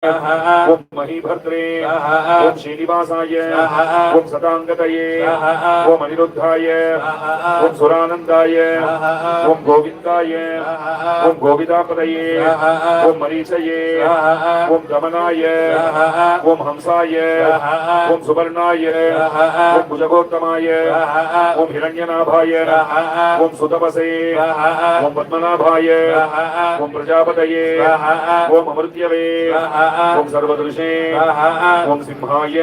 ओम महीभद्रे ओम श्रीनिवासाय ओम सदांगतये ओम अनिरुद्धाय ओम सुरानंदाय ओम गोविंदाय ओम गोविदापदये ओम मरीचये ओम दमनाय ओम हंसाय ओम सुवर्णाय ओम भुजगोत्तमाय ओम हिरण्यनाभाय ओम सुतपसे ओम पद्मनाभाय ओम प्रजापतये ओम अमृत्यवे ओम सर्वदृशे ओम सिंहाय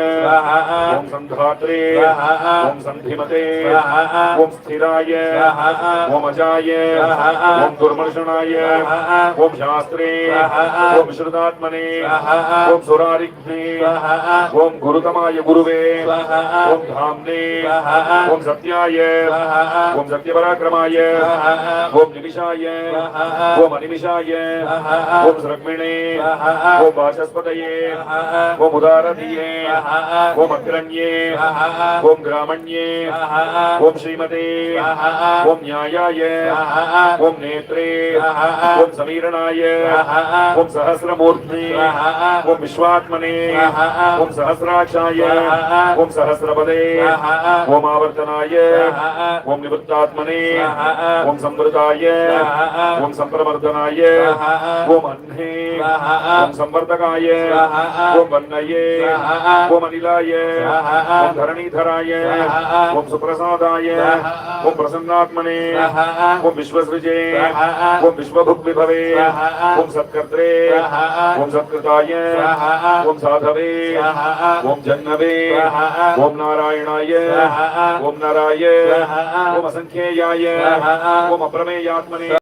ओम संधात्रे ओम संधिमते ओम स्थिराय ओम अजाय ओम दुर्मर्शनाय ओम शास्त्रे ओम श्रुतात्मने ओम सुरारिघ्ने ओम गुरुतमाय गुरुवे ओम धाम्ने ओम सत्याय ओम सत्यपराक्रमाय ओम निमिषाय ओम अनिमिषाय ओम स्रग्मिणे ओम वाचस्पतये ओम उदारधिये ओम अग्रण्ये ओम ग्रामण्ये ओम श्रीमते ओम न्यायाय ओम नेत्रे ओम समीरणाय ओम सहस्रमूर्ध्ने ओम विश्वात्मने ओम सहस्राक्षाय ओम सहस्रपदे ओम आवर्तनाय ओम निवृत्तात्मने ओम संवृताय ओम संप्रमर्दनाय ओम अन्ने ओम संवर्धकाय ओम वन्नये ओम अनिलाय ओम धरणीधराय ओम सुप्रसादाय ओम प्रसन्नात्मने ओम विश्वसृजे ओम विश्वभुग्विभवे ओम सत्कर्त्रे ओम सत्कृताय ओम साधवे ओम जन्नवे ओम नारायणाय ओम नराय ओम असंख्येयाय ओम अप्रमेयात्मने